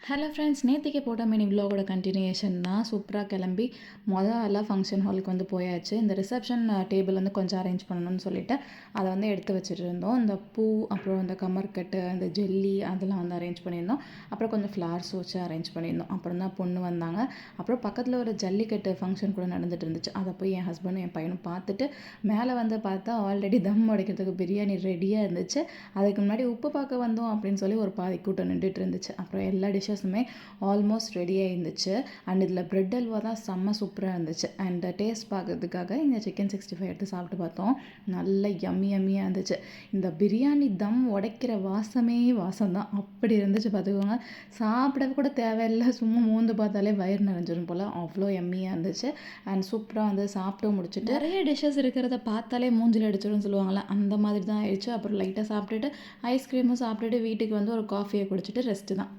Hello friends, நேத்திக்கு போட்ட mini விலாகோட continuation தான். சூப்பராக கிளம்பி எல்லாம் ஃபங்க்ஷன் ஹாலுக்கு வந்து போயாச்சு. இந்த ரிசப்ஷன் டேபிள் வந்து கொஞ்சம் அரேஞ்ச் பண்ணணும்னு சொல்லிட்டு அதை வந்து எடுத்து வச்சுட்டு இருந்தோம். இந்த பூ, அப்புறம் இந்த கமர்கட்டு, அந்த ஜெல்லி அதெல்லாம் வந்து அரேஞ்ச் பண்ணியிருந்தோம். அப்புறம் கொஞ்சம் ஃப்ளவர்ஸ் வச்சு அரேஞ்ச் பண்ணியிருந்தோம். அப்புறம் தான் பொண்ணு வந்தாங்க. அப்புறம் பக்கத்தில் ஒரு ஜல்லிக்கட்டு ஃபங்க்ஷன் கூட நடந்துட்டு இருந்துச்சு. அதை போய் என் ஹஸ்பண்டும் என் பையனும் பார்த்துட்டு மேலே வந்து பார்த்தா ஆல்ரெடி தம் உடைக்கிறதுக்கு பிரியாணி ரெடியாக இருந்துச்சு. அதுக்கு முன்னாடி உப்பு பார்க்க வந்தோம் அப்படின்னு சொல்லி ஒரு பாதி கூட்டம் நின்றுட்டு இருந்துச்சு. அப்புறம் எல்லா டிஷ்ஷஸுமே ஆல்மோஸ்ட் ரெடியாக இருந்துச்சு. அண்ட் இதில் பிரெட் அல்வா தான் செம்ம சூப்பராக இருந்துச்சு. அண்ட் டேஸ்ட் பார்க்கறதுக்காக இந்த சிக்கன் 65 எடுத்து சாப்பிட்டு பார்த்தோம். நல்ல யம்மியாக இருந்துச்சு. இந்த பிரியாணி தம் உடைக்கிற வாசம் தான் அப்படி இருந்துச்சு பார்த்துக்கோங்க. சாப்பிட கூட தேவையில்லை, சும்மா மூந்து பார்த்தாலே வயிறு நிறைஞ்சிரும் போல், அவ்வளோ யம்மியாக இருந்துச்சு. அண்ட் சூப்பராக வந்து சாப்பிட்டு முடிச்சுட்டு நிறைய டிஷ்ஷஸ் இருக்கிறத பார்த்தாலே மூஞ்சில் அடிச்சிடும்னு சொல்லுவாங்கள்ல, அந்த மாதிரி தான் ஆயிடுச்சு. அப்புறம் லைட்டாக சாப்பிட்டுட்டு ஐஸ்கிரீமும் சாப்பிட்டுட்டு வீட்டுக்கு வந்து ஒரு காஃபியை குடிச்சிட்டு ரெஸ்ட்டு தான்.